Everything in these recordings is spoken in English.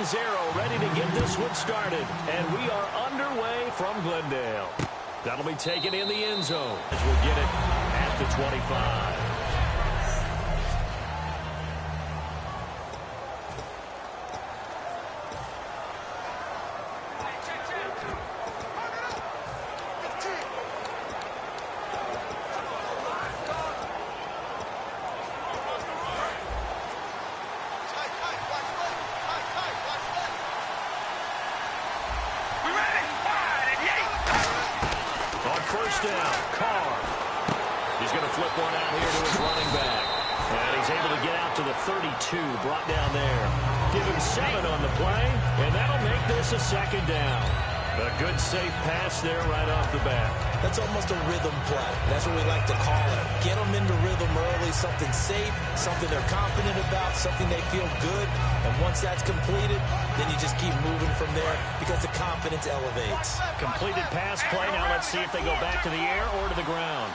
0, ready to get this one started. And we are underway from Glendale. That'll be taken in the end zone as we'll get it at the 25. First down, Carr. He's going to flip one out here to his running back. And he's able to get out to the 32, brought down there. Give him 7 on the play, and that'll make this a second down. A good, safe pass there right off the bat. That's almost a rhythm play. That's what we like to call it. Get them into rhythm early, something safe, something they're confident about, something they feel good. And once that's completed, then you just keep moving from there because the confidence elevates. Completed pass play. Now let's see if they go back to the air or to the ground.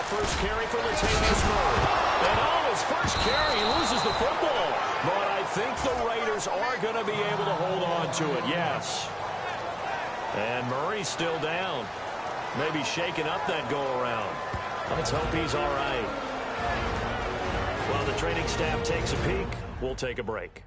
First carry for Latavius Murray. And on his first carry, he loses the football. But I think the Raiders are going to be able to hold on to it, yes. And Murray's still down. Maybe shaking up that go-around. Let's hope he's all right. While the training staff takes a peek, we'll take a break.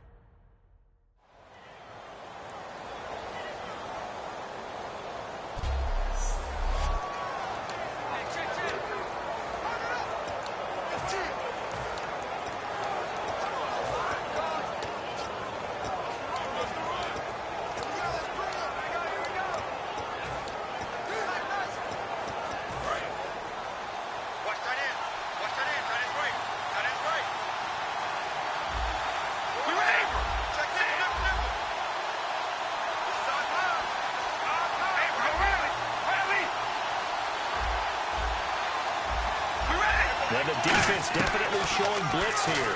And the defense definitely showing blitz here.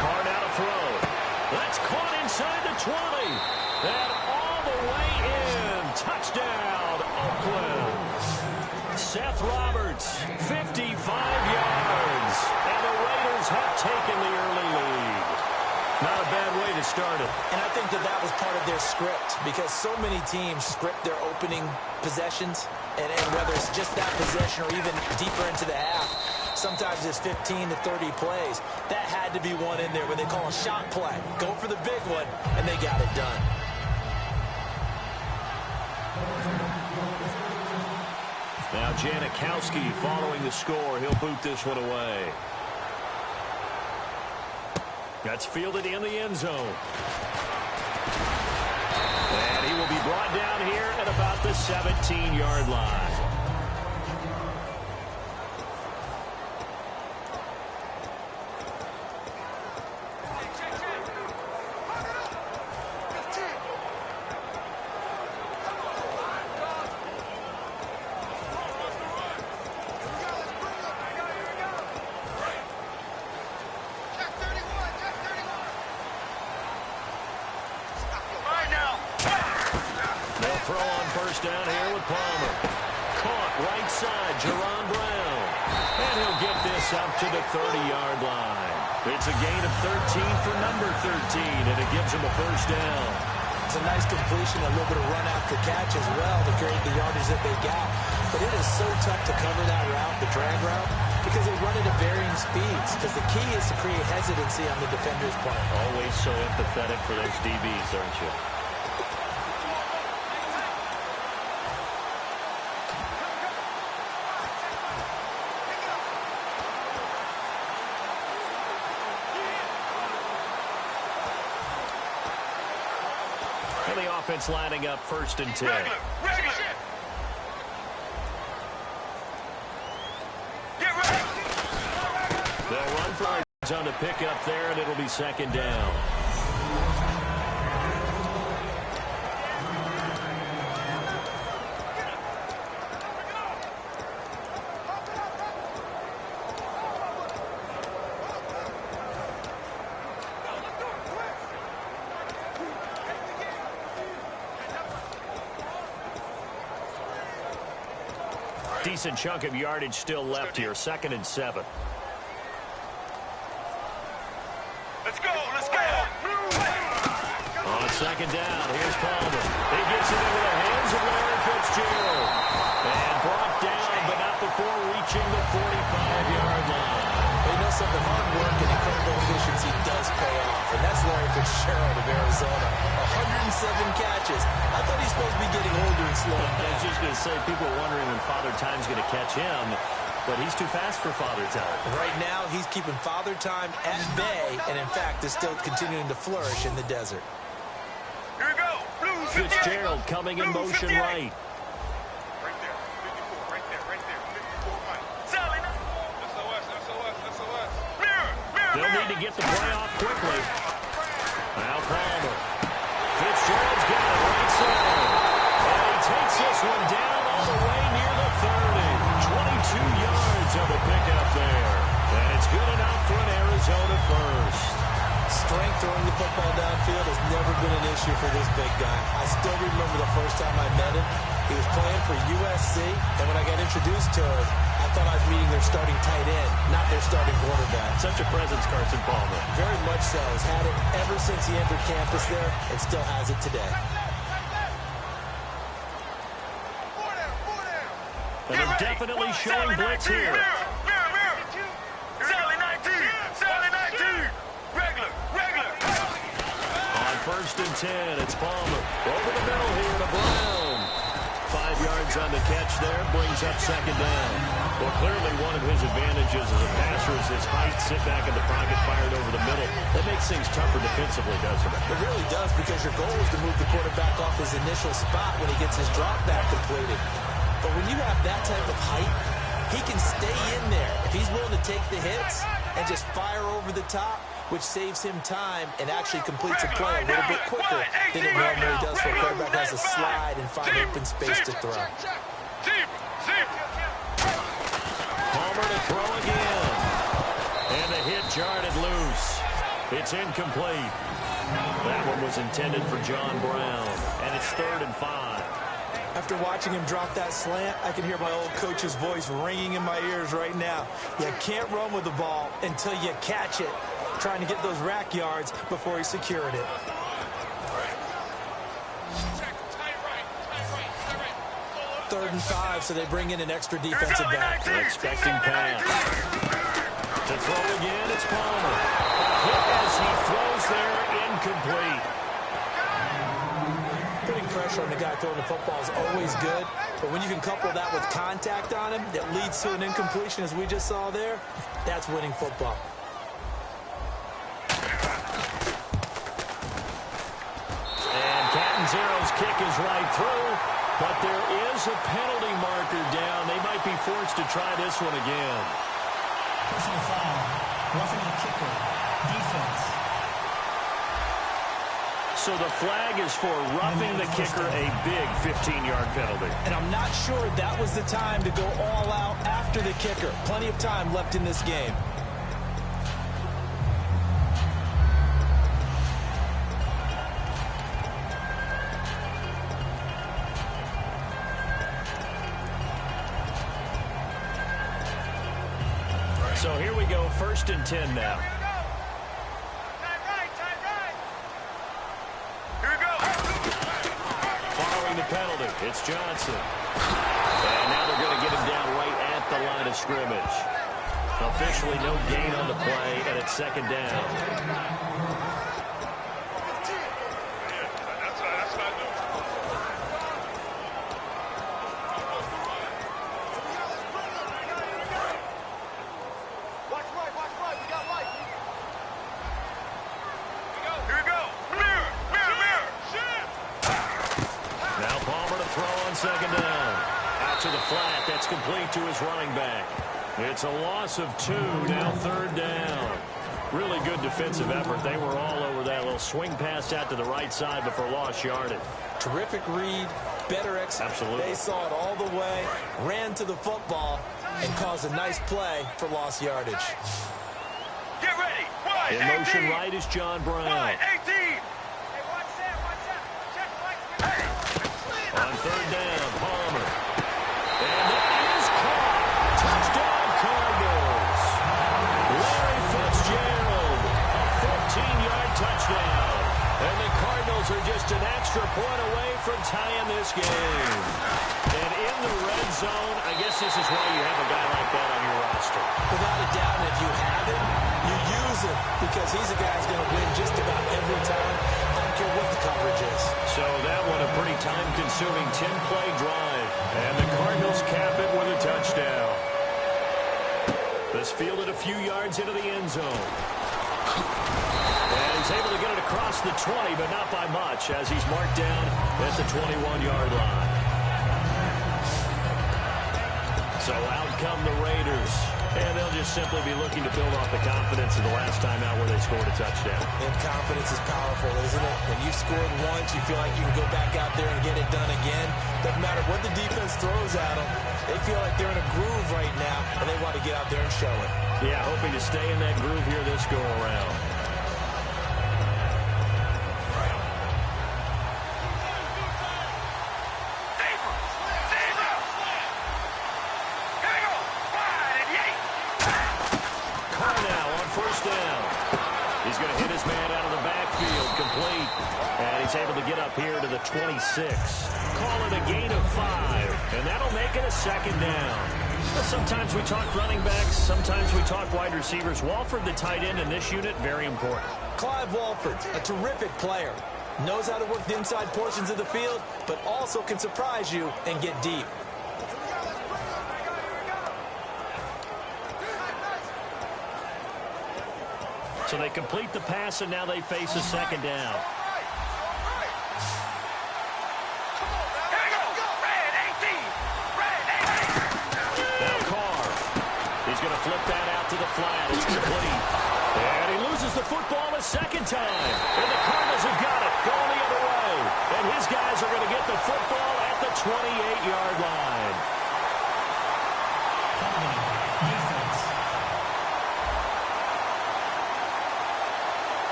Carr now to throw. That's caught inside the 20. And all the way in. Touchdown, Oakland. Seth Roberts, 55 yards. And the Raiders have taken the early lead. Not a bad way to start it. And I think that was part of their script because so many teams script their opening possessions. And whether it's just that possession or even deeper into the half, sometimes it's 15 to 30 plays. That had to be one in there when they call a shot play. Go for the big one, and they got it done. Now Janikowski following the score. He'll boot this one away. That's fielded in the end zone. And he will be brought down here at about the 17-yard line. Throw on first down here with Palmer. Caught right side, Jerron Brown. And he'll get this up to the 30-yard line. It's a gain of 13 for number 13, and it gives him a first down. It's a nice completion, a little bit of run after catch as well to create the yardage that they got. But it is so tough to cover that route, the drag route, because they run it at varying speeds. Because the key is to create hesitancy on the defender's part. Always so empathetic for those DBs, aren't you? And the offense lining up 1st and 10. Regular. Get ready. They'll run for it on the pickup there, and it'll be 2nd down. Decent chunk of yardage still left here. 2nd and 7. Let's go, let's go. On 2nd down, here's Palmer. He gets it into the hands of Larry Fitzgerald. And brought down, but not before reaching the 45-yard line. You know something, hard work and incredible efficiency does pay off, and that's Larry Fitzgerald of Arizona. 107 catches. I thought he's supposed to be getting older and slowing down. I was just going to say, people are wondering when Father Time's going to catch him, but he's too fast for Father Time. Right now, he's keeping Father Time at bay, and in fact, is still continuing to flourish in the desert. Here we go. Blue 58. Fitzgerald coming in Blue motion 58. right. Right there. 54. Right there. Right there. 54 right. Sally. SOS. SOS. SOS. Mirror. Mirror. They'll need to get the play off quickly. Now Palmer. Fitzgerald's got it right side. And he takes this one down all the way near the 30. 22 yards of a pickup there. And it's good enough for an Arizona first. Strength throwing the football downfield has never been an issue for this big guy. I still remember the first time I met him. He was playing for USC, and when I got introduced to him, I thought I was meeting their starting tight end, not their starting quarterback. Such a presence, Carson Palmer. Very much so. Has had it ever since he entered campus there, and still has it today. And they're definitely showing blitz here. Sally 19. Sally 19. Regular. Regular. On 1st and 10, it's Palmer. Over the middle here to Brown. 5 yards on the catch there, brings up 2nd down. Well, clearly one of his advantages as a passer is his height, sit back in the pocket, fired over the middle. That makes things tougher defensively, doesn't it? It really does, because your goal is to move the quarterback off his initial spot when he gets his drop back completed. But when you have that type of height, he can stay in there. If he's willing to take the hits and just fire over the top, which saves him time and actually completes a play a little bit quicker than it normally does for a quarterback has to slide and find open space to throw. Palmer to throw again. And the hit jarred it loose. It's incomplete. That one was intended for John Brown. And it's 3rd and 5. After watching him drop that slant, I can hear my old coach's voice ringing in my ears right now. You can't run with the ball until you catch it. Trying to get those rack yards before he secured it. 3rd and 5, so they bring in an extra defensive back. They're expecting pass. To throw again, it's Palmer. Hit as he throws there, incomplete. Putting pressure on the guy throwing the football is always good, but when you can couple that with contact on him that leads to an incompletion, as we just saw there, that's winning football. And Catanzaro's kick is right through, but there is a penalty marker down. They might be forced to try this one again. Personal foul, roughing the kicker, defense. So the flag is for roughing the kicker, a big 15-yard penalty. And I'm not sure that was the time to go all out after the kicker. Plenty of time left in this game. So here we go, 1st and 10 now. Following the penalty, it's Johnson. And now they're going to get him down right at the line of scrimmage. Officially no gain on the play, and it's 2nd down. That's complete to his running back. It's a loss of 2, now 3rd down. Really good defensive effort. They were all over that little swing pass out to the right side before lost yardage. Terrific read, better execution. Absolutely. They saw it all the way, ran to the football, and caused a nice play for lost yardage. Get ready. Wide, in motion right is John Brown. Wide, 18. On 3rd down, Palmer. And that is Cardinals are just an extra point away from tying this game. And in the red zone, I guess this is why you have a guy like that on your roster. Without a doubt, if you have him, you use him because he's a guy who's going to win just about every time. I don't care what the coverage is. So that one a pretty time-consuming 10-play drive. And the Cardinals cap it with a touchdown. This fielded a few yards into the end zone. And he's able to get it across the 20, but not by much, as he's marked down at the 21-yard line. So out come the Raiders. And they'll just simply be looking to build off the confidence of the last time out where they scored a touchdown. And confidence is powerful, isn't it? When you scored once, you feel like you can go back out there and get it done again. Doesn't matter what the defense throws at them. They feel like they're in a groove right now, and they want to get out there and show it. Yeah, hoping to stay in that groove here this go-around. He's going to hit his man out of the backfield, complete. And he's able to get up here to the 26. Call it a gain of 5, and that'll make it a second down. Sometimes we talk running backs, sometimes we talk wide receivers. Walford, the tight end in this unit, very important. Clive Walford, a terrific player. Knows how to work the inside portions of the field, but also can surprise you and get deep. So they complete the pass, and now they face a second down. Now Carr. He's going to flip that out to the flat. It's complete. And he loses the football a second time. And the Cardinals have got it, going the other way. And his guys are going to get the football at the 28-yard line. Defense.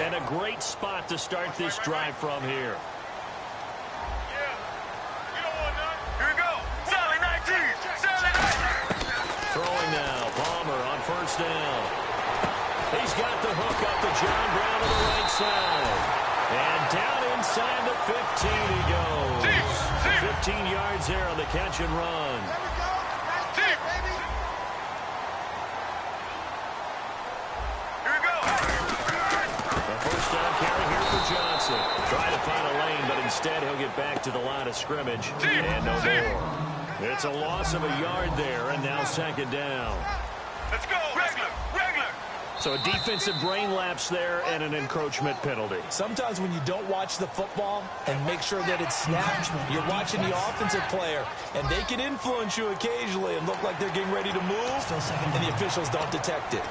And a great spot to start this drive from here. Throwing now, Palmer on first down. He's got the hook up to John Brown to the right side. And down inside the 15 he goes. 15 yards there on the catch and run. Johnson trying to find a lane, but instead he'll get back to the line of scrimmage. And no more. It's a loss of a yard there, and now second down. Let's go. Regular. So a defensive brain lapse there and an encroachment penalty. Sometimes when you don't watch the football and make sure that it's snapped, you're watching the offensive player, and they can influence you occasionally and look like they're getting ready to move, and the officials don't detect it.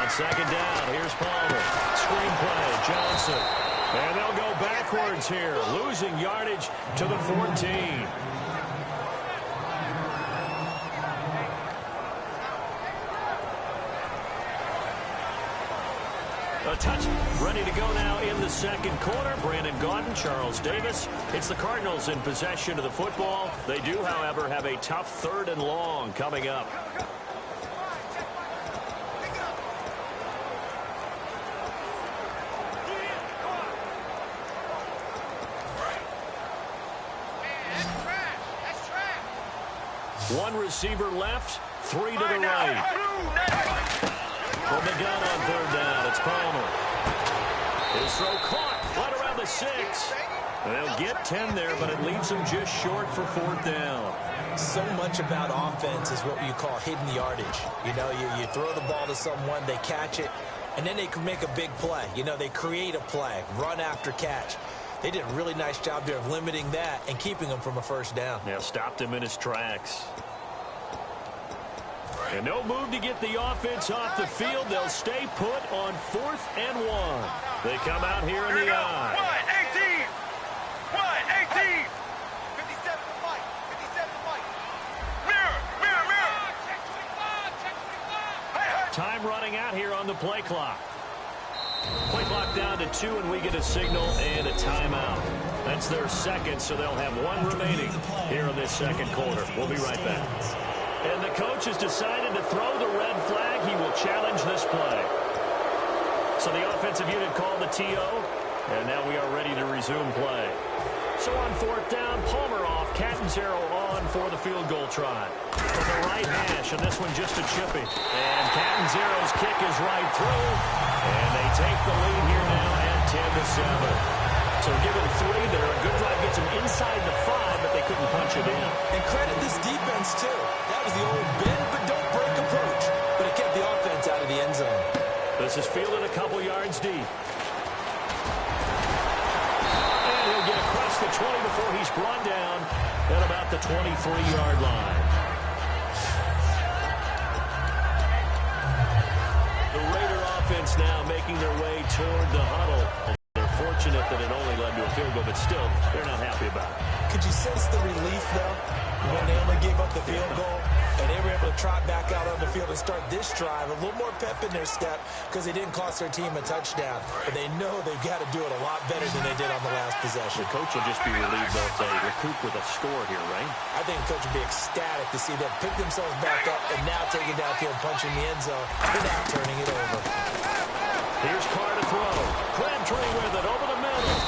Second down, here's Palmer. Screenplay, Johnson. And they'll go backwards here, losing yardage to the 14. A touch ready to go now in the second quarter. Brandon Gaudin, Charles Davis. It's the Cardinals in possession of the football. They do, however, have a tough 3rd and long coming up. One receiver left, 3 to the right. From the gun on 3rd down, it's Palmer. His throw caught right around the 6. And they'll get 10 there, but it leaves them just short for 4th down. So much about offense is what you call hidden yardage. You know, you throw the ball to someone, they catch it, and then they can make a big play. You know, they create a play, run after catch. They did a really nice job there of limiting that and keeping him from a first down. Yeah, stopped him in his tracks. And no move to get the offense off the field. They'll stay put on 4th and 1. They come out here in the eye. 1-18. 1-18. 57 to Mike. 57 to Mike. Mirror. Time running out here on the play clock. Play clock down to 2, and we get a signal and a timeout. That's their second, so they'll have 1 remaining here in this second quarter. We'll be right back. And the coach has decided to throw the red flag. He will challenge this play. So the offensive unit called the TO, and now we are ready to resume play. So on 4th down, Palmer off, Catanzaro on for the field goal try. From the right hash, and this one just a chippy. And Catanzaro's kick is right through, and they take the lead here now at 10-7. So given 3 there, a good drive gets them inside the 5, but they couldn't punch it in. And credit this defense, too. That was the old bend but don't break approach, but it kept the offense out of the end zone. This is fielded a couple yards deep. And he'll get across the 20 before he's brought down at about the 23-yard line. The Raider offense now making their way toward the huddle. Fortunate that it only led to a field goal, but still, they're not happy about it. Could you sense the relief, though, when they only gave up the field goal, and they were able to trot back out on the field and start this drive, a little more pep in their step, because they didn't cost their team a touchdown. But they know they've got to do it a lot better than they did on the last possession. The coach will just be relieved they'll say recoup with a score here, right? I think the coach will be ecstatic to see them pick themselves back up and now take it downfield, punching the end zone without turning it over. Here's Carr to throw. Crabtree with it over the middle.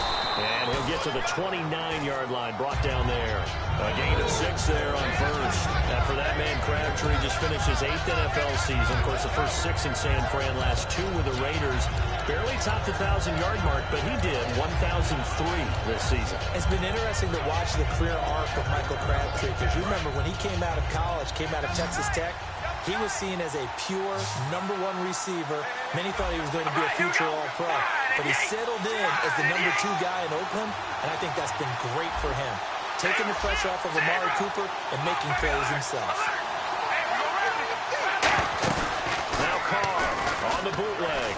And he'll get to the 29-yard line, brought down there. A gain of 6 there on first. After that man, Crabtree just finished his 8th NFL season. Of course, the first 6 in San Fran, last 2 with the Raiders. Barely topped the 1,000-yard mark, but he did 1,003 this season. It's been interesting to watch the career arc of Michael Crabtree, because you remember when he came out of college, came out of Texas Tech, he was seen as a pure #1 receiver. Many thought he was going to be a future All-Pro. But he settled in as the #2 guy in Oakland, and I think that's been great for him. Taking the pressure off of Amari Cooper and making plays himself. Now Carr on the bootleg.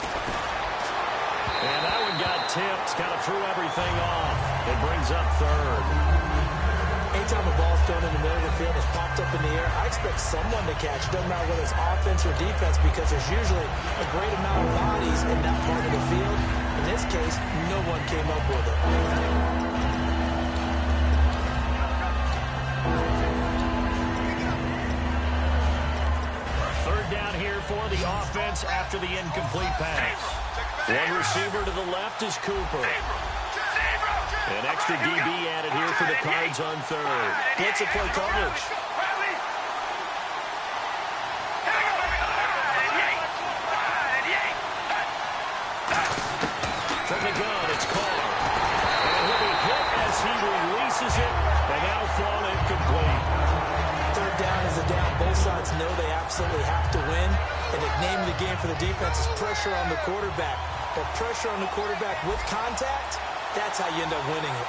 And that one got tipped, kind of threw everything off. It brings up 3rd. Anytime a ball's thrown in the middle of the field, it's popped up in the air, I expect someone to catch. Doesn't matter whether it's offense or defense, because there's usually a great amount of bodies in that part of the field. In this case, no one came up with it. 3rd down here for the offense after the incomplete pass. One receiver to the left is Cooper. An extra DB added here for the Cards on 3rd. Blitzer play coverage. From the gun, it's Carr. And he'll be hit as he releases it, and now thrown incomplete. 3rd down is a down. Both sides know they absolutely have to win. And the name of the game for the defense is pressure on the quarterback. But pressure on the quarterback with contact, that's how you end up winning it.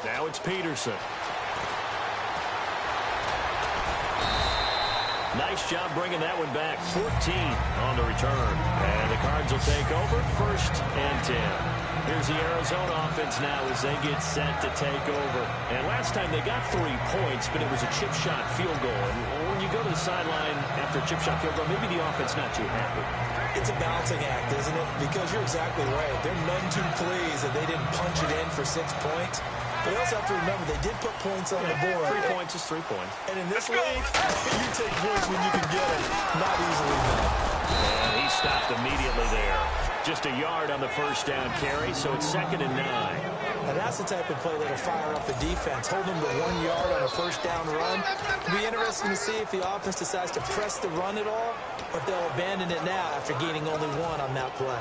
Now it's Peterson. Nice job bringing that one back. 14 on the return. And the Cards will take over 1st and 10. Here's the Arizona offense now as they get set to take over. And last time they got 3 points, but it was a chip shot field goal. And when you go to the sideline after a chip shot field goal, maybe the offense not too happy. It's a balancing act, isn't it? Because you're exactly right. They're none too pleased that they didn't punch it in for 6 points. But you also have to remember, they did put points on the board. 3 points is 3 points. And in this league, you take points when you can get them. Not easily done. And he stopped immediately there. Just a yard on the 1st down carry, so it's 2nd and 9. And that's the type of play that'll fire up the defense. Hold them to 1 yard on a 1st down run. It'll be interesting to see if the offense decides to press the run at all, or if they'll abandon it now after gaining only 1 on that play.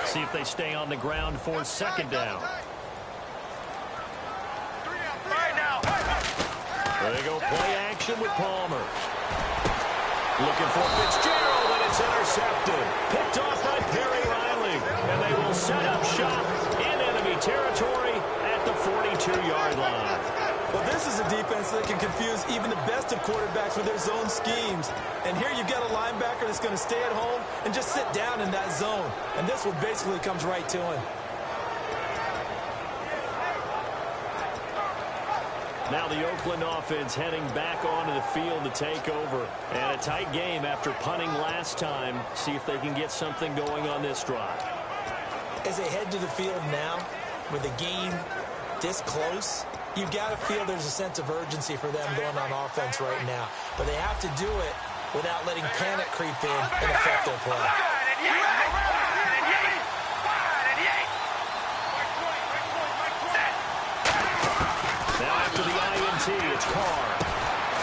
See if they stay on the ground for second down. There they go, play action with Palmer. Looking for Fitzgerald, and it's intercepted. Picked off by Perry Riley. And they will set up shop in enemy territory at the 42-yard line. Well, this is a defense that can confuse even the best of quarterbacks with their zone schemes. And here you've got a linebacker that's going to stay at home and just sit down in that zone. And this one basically comes right to him. Now the Oakland offense heading back onto the field to take over. And a tight game after punting last time. See if they can get something going on this drive. As they head to the field now, with the game this close, you've got to feel there's a sense of urgency for them going on offense right now. But they have to do it without letting panic creep in and affect their play. Now after the INT, it's Carr.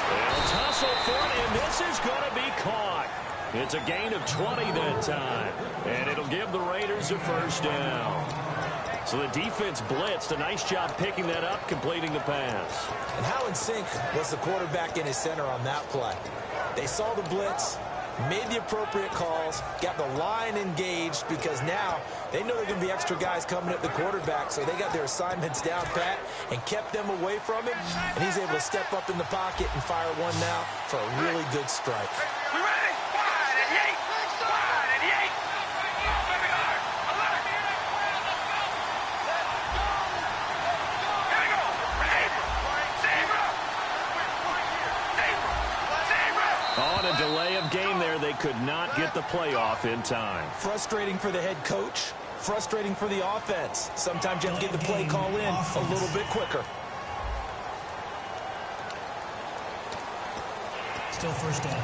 They'll tussle for it, and this is going to be caught. It's a gain of 20 that time, and it'll give the Raiders a first down. So the defense blitzed. A nice job picking that up, completing the pass. And how in sync was the quarterback in his center on that play? They saw the blitz, made the appropriate calls, got the line engaged because now they know there are going to be extra guys coming at the quarterback, so they got their assignments down pat and kept them away from him, and he's able to step up in the pocket and fire one now for a really good strike. We ready? Wide and yank. Wide and yank. On a delay of game there, they could not get the playoff in time. Frustrating for the head coach, frustrating for the offense. Sometimes you have to get the play call in a little bit quicker. Still first down.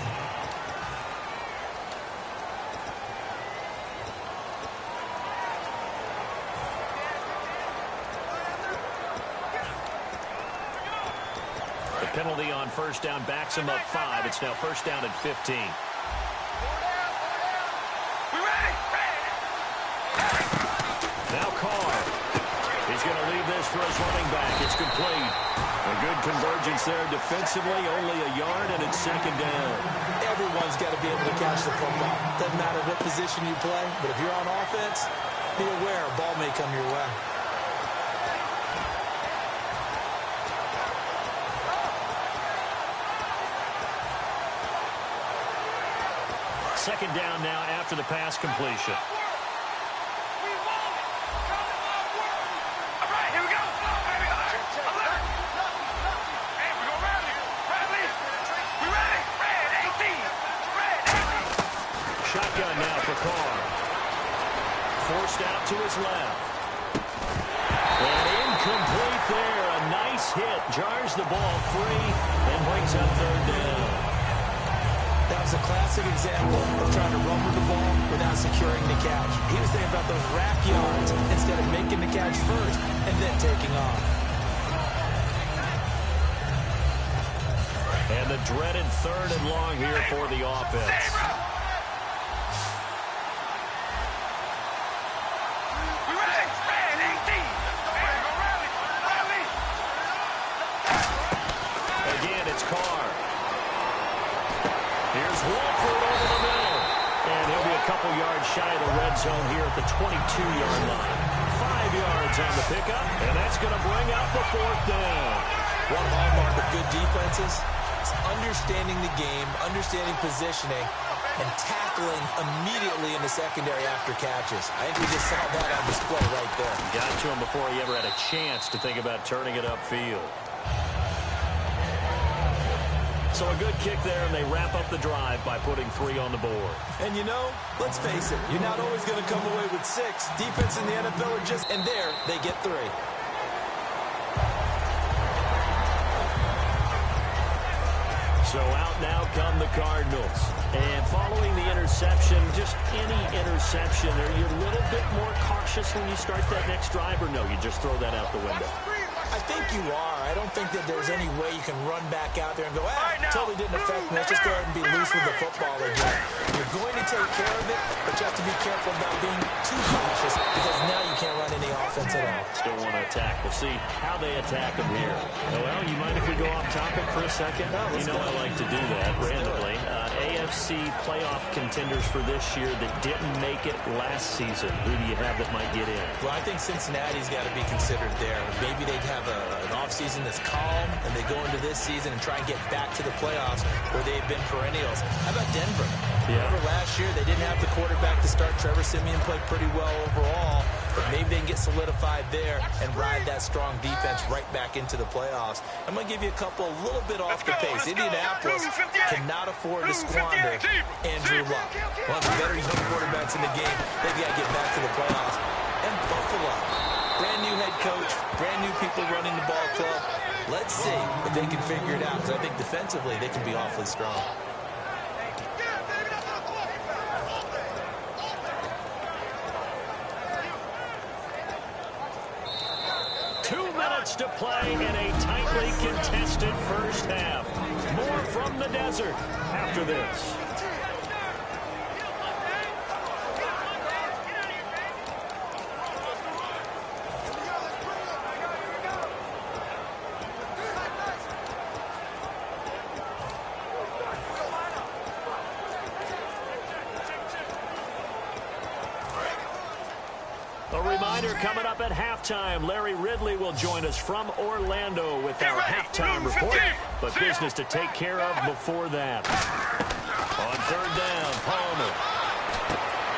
The penalty on first down backs him up 5. It's now first down at 15. Now Carr. He's going to leave this for his running back. It's complete. A good convergence there defensively, only a yard, and it's second down. Everyone's got to be able to catch the football. Doesn't matter what position you play, but if you're on offense, be aware a ball may come your way. Second down now after the pass completion. Shotgun now for Carr. Forced out to his left. And incomplete there. A nice hit. Jars the ball free and brings up third down. That was a classic example of trying to run with the ball without securing the catch. He was thinking about those rack yards instead of making the catch first and then taking off. And the dreaded third and long here for the offense. Again, it's Carr. Here's Wolford over the middle. And he'll be a couple yards shy of the red zone here at the 22-yard line. 5 yards on the pickup, and that's going to bring up the fourth down. One hallmark of good defenses is understanding the game, understanding positioning, and tackling immediately in the secondary after catches. I think we just saw that on display right there. Got to him before he ever had a chance to think about turning it upfield. So a good kick there, and they wrap up the drive by putting 3 on the board. And you know, let's face it, you're not always going to come away with 6. Defense in the NFL are just, and there, they get 3. So out now come the Cardinals. And following the interception, just any interception, are you a little bit more cautious when you start that next drive, or no, you just throw that out the window? I think you are. I don't think that there's any way you can run back out there and go, totally didn't affect me. Let's just go ahead and be loose with the football again. You're going to take care of it, but you have to be careful about being too cautious because now you can't run any offense at all. Still want to attack. We'll see how they attack them here. Well, you mind if we go off topic for a second? No, you know I like to do that randomly. AFC playoff contenders for this year that didn't make it last season. Who do you have that might get in? Well, I think Cincinnati's got to be considered there. Maybe they'd have an offseason that's calm, and they go into this season and try and get back to the playoffs where they've been perennials. How about Denver? Yeah. Remember last year they didn't have the quarterback to start. Trevor Siemian played pretty well overall, but maybe they can get solidified there and ride that strong defense right back into the playoffs. I'm going to give you a couple a little bit off the pace. Indianapolis cannot afford to squander Andrew Luck. One of the better young quarterbacks in the game. They've got to get back to the playoffs. And Buffalo, brand new head coach, brand new people running the ball club. Let's see if they can figure it out, because I think defensively they can be awfully strong. To play in a tightly contested first half. More from the desert after this. Coming up at halftime, Larry Ridley will join us from Orlando with our halftime report. But business to take care of before that. On third down, Palmer.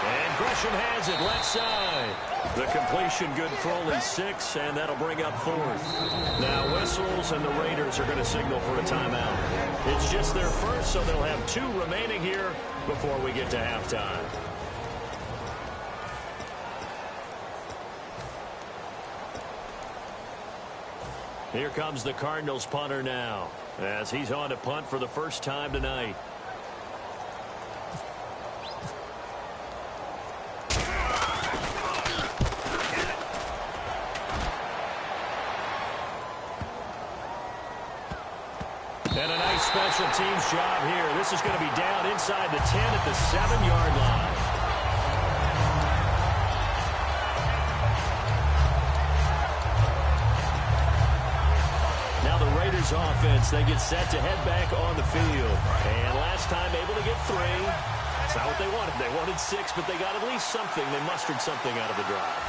And Gresham has it left side. The completion good for only 6, and that'll bring up 4th. Now whistles, and the Raiders are going to signal for a timeout. It's just their first, so they'll have 2 remaining here before we get to halftime. Here comes the Cardinals punter now, as he's on to punt for the first time tonight. And a nice special teams job here. This is going to be down inside the 10 at the 7-yard line. Offense, they get set to head back on the field. And last time able to get 3. That's not what they wanted. They wanted 6, but they got at least something. They mustered something out of the drive.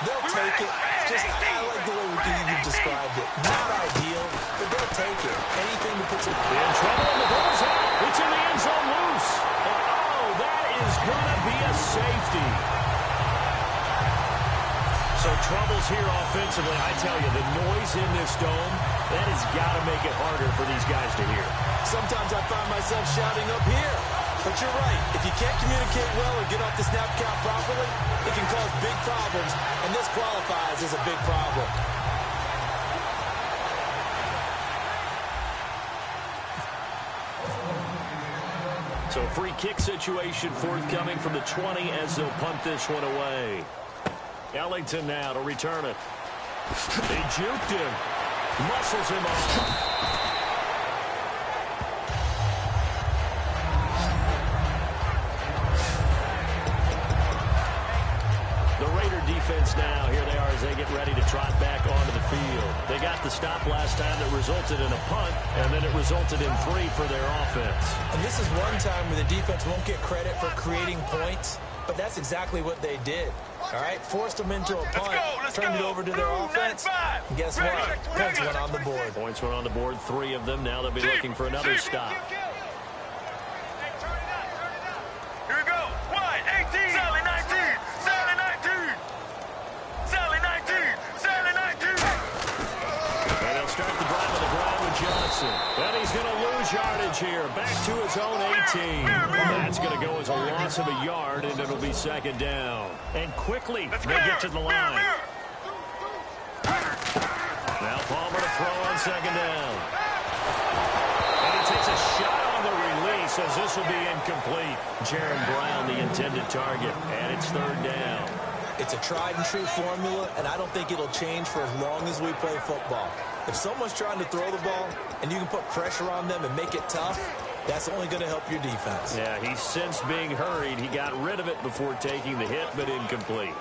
They'll take it. Just, I like the way you described it. Not ideal, but they'll take it. Anything to put some... In trouble, and the ball's out. It's in the end zone loose. And, oh, that is going to be a safety. So troubles here offensively. I tell you, the noise in this dome, that has got to make it harder for these guys to hear. Sometimes I find myself shouting up here. But you're right. If you can't communicate well or get off the snap count properly, it can cause big problems, and this qualifies as a big problem. So free kick situation forthcoming from the 20 as they'll punt this one away. Ellington now to return it. They juked him. Muscles him off. The Raider defense now, here they are as they get ready to trot back onto the field. They got the stop last time that resulted in a punt, and then it resulted in 3 for their offense. And this is one time where the defense won't get credit for creating points, but that's exactly what they did. All right, forced them into a punt, turned it over to their offense, and guess what? Points went on the board. Points went on the board, 3 of them. Now they'll be looking for another stop. Here we go. Wide, 18. Sally 19. Sally 19. Sally 19. Sally 19. And they'll start the drive on the ground with Johnson. And he's going to lose yardage here. Back to his own 18. That's going to go as a loss of a yard, and it'll be second down. And quickly, they get to the line. Now Palmer to throw on second down. And he takes a shot on the release as this will be incomplete. Jaron Brown, the intended target, and it's third down. It's a tried-and-true formula, and I don't think it'll change for as long as we play football. If someone's trying to throw the ball and you can put pressure on them and make it tough, That's only going to help your defense. Yeah, he sensed being hurried. He got rid of it before taking the hit, but incomplete.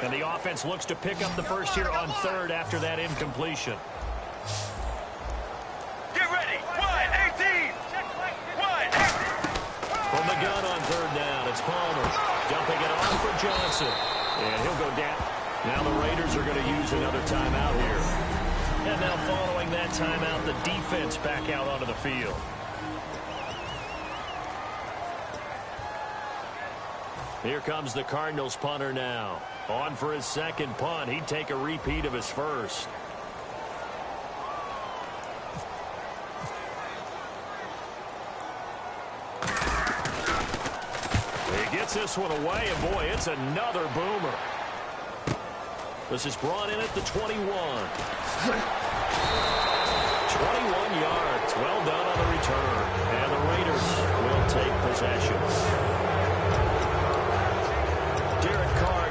And the offense looks to pick up the first here on third after that incompletion. Get ready. 1-18. 1. From the gun on third down, it's Palmer. Dumping it off for Johnson. And he'll go down. Now the Raiders are going to use another timeout here. And now following that timeout, the defense back out onto the field. Here comes the Cardinals punter now. On for his second punt. He'd take a repeat of his first. He gets this one away, and boy, it's another boomer. This is brought in at the 21. 21 yards. Well done on the return. And the Raiders will take possession.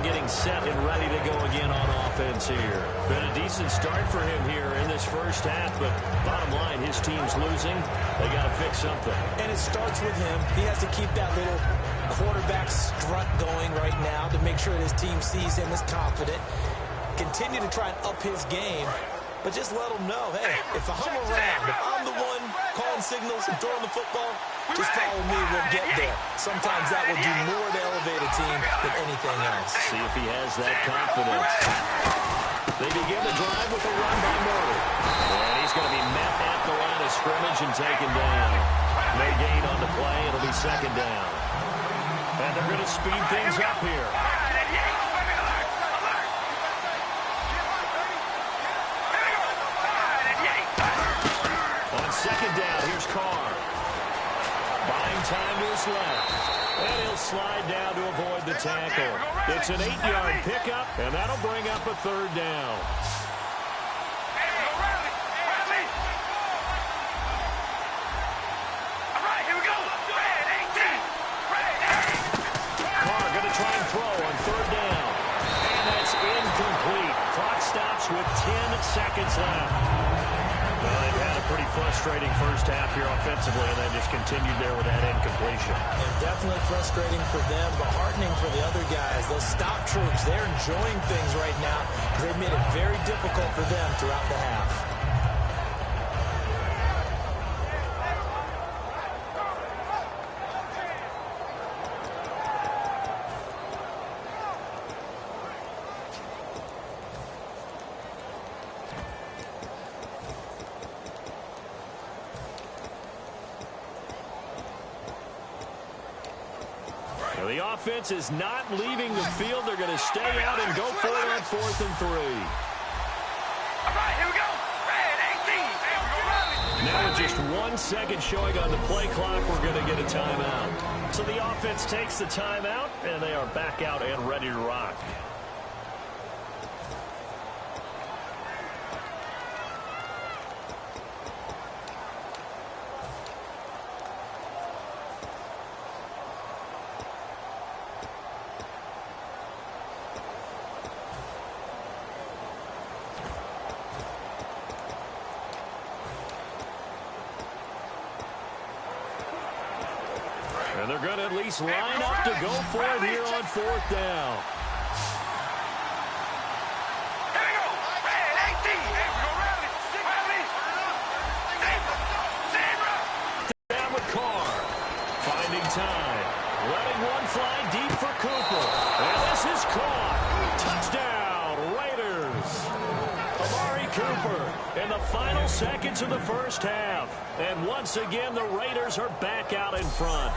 Getting set and ready to go again on offense here. Been a decent start for him here in this first half, but bottom line, his team's losing. They got to fix something. And it starts with him. He has to keep that little quarterback strut going right now to make sure that his team sees him as confident. Continue to try and up his game, but just let him know, hey, if I'm around, if I'm the one calling signals and throwing the football, just follow me, we'll get there. Sometimes that will do more to elevate a team than anything else. See if he has that confidence. They begin the drive with a run by Murray. And he's going to be met at the line of scrimmage and taken down. No gain on the play. It'll be second down. And they're going to speed things up here. On second down, here's Carr. Buying time to his left. And he'll slide down to avoid the tackle. It's an 8-yard pickup, and that'll bring up a third down. Carr going to try and throw on third down. And that's incomplete. Clock stops with 10 seconds left. Well, they've had a pretty frustrating first half here offensively, and they just continued there with that incompletion. And definitely frustrating for them, but heartening for the other guys. Those stop troops, they're enjoying things right now. They've made it very difficult for them throughout the half. The offense is not leaving the field. They're going to stay out and go for it on 4th and 3. All right, here we go. Red 18. Now with just 1 second showing on the play clock, we're going to get a timeout. So the offense takes the timeout, and they are back out and ready to rock. And they're going to at least line up to go for it here on 4th down. Here we go. Red 18. Here we go. Rally. Down with Carr. Finding time. Letting one fly deep for Cooper. And this is caught. Touchdown, Raiders. Amari Cooper in the final seconds of the first half. And once again, the Raiders are back out in front.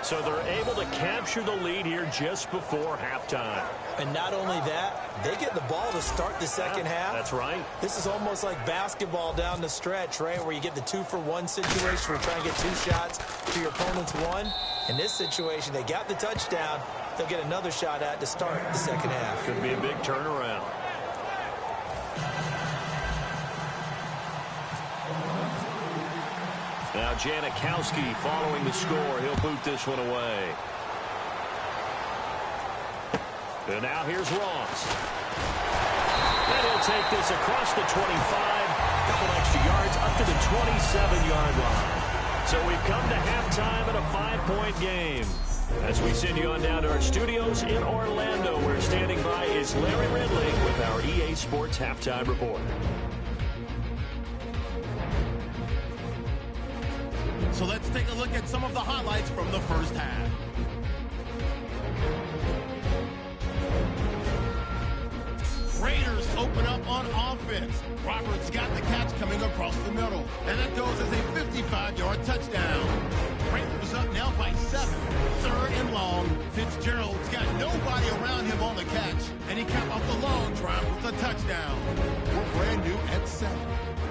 So they're able to capture the lead here just before halftime. And not only that, they get the ball to start the second half. That's right. This is almost like basketball down the stretch, right, where you get the 2-for-1 situation where you're trying to get 2 shots to your opponent's 1. In this situation, they got the touchdown. They'll get another shot at to start the second half. Could be a big turnaround. Now Janikowski following the score. He'll boot this one away. And now here's Ross. And he'll take this across the 25. Couple extra yards up to the 27-yard line. So we've come to halftime in a 5-point game. As we send you on down to our studios in Orlando, where standing by is Larry Ridley with our EA Sports Halftime Report. So let's take a look at some of the highlights from the first half. Raiders open up on offense. Roberts got the catch coming across the middle. And that goes as a 55-yard touchdown. Raiders up now by 7. 3rd and long. Fitzgerald's got nobody around him on the catch. And he capped off the long drive with a touchdown. We're brand new at 7.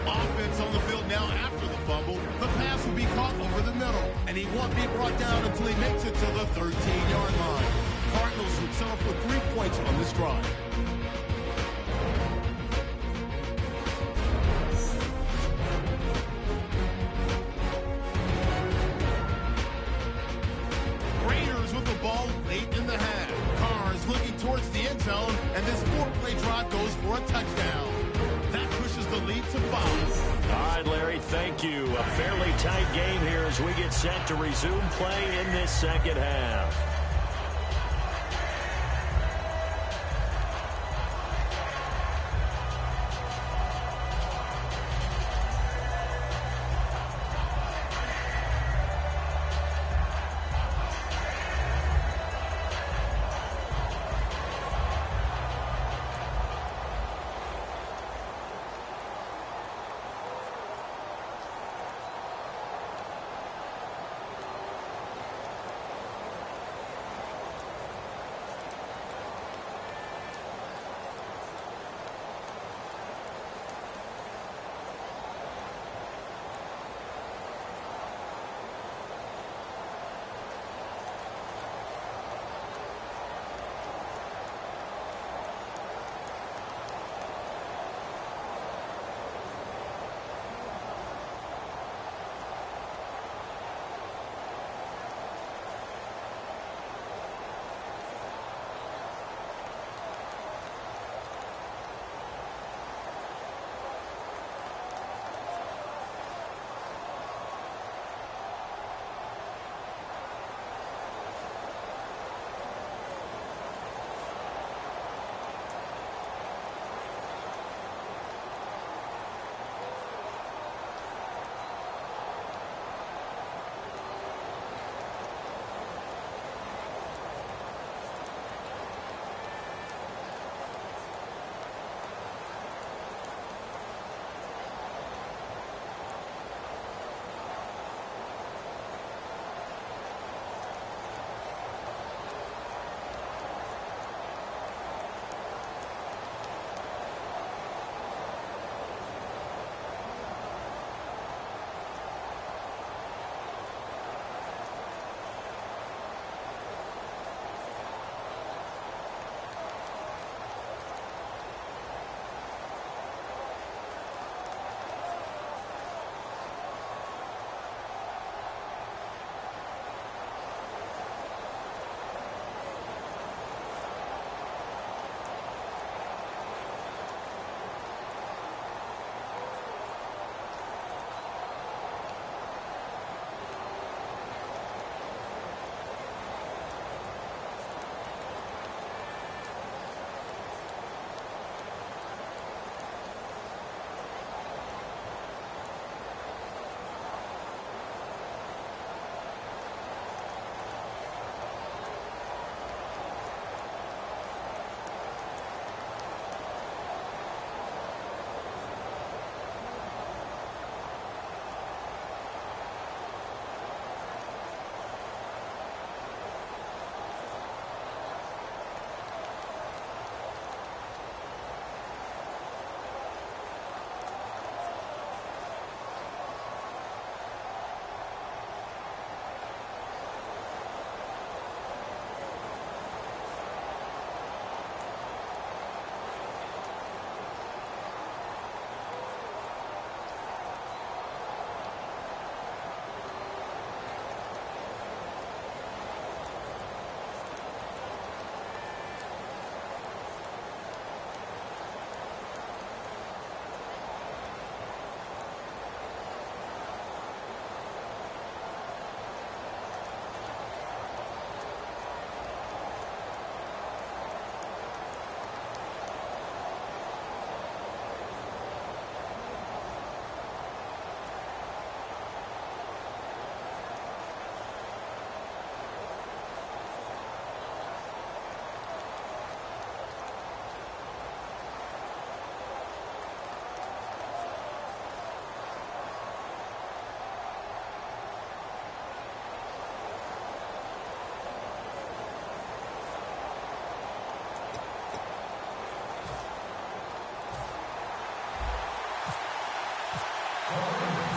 Offense on the field now after the fumble. The pass will be caught over the middle. And he won't be brought down until he makes it to the 13-yard line. Cardinals would settle for 3 points on this drive. Towards the end zone, and this 4-play drive goes for a touchdown. That pushes the lead to 5. All right, Larry, thank you. A fairly tight game here as we get set to resume play in this second half.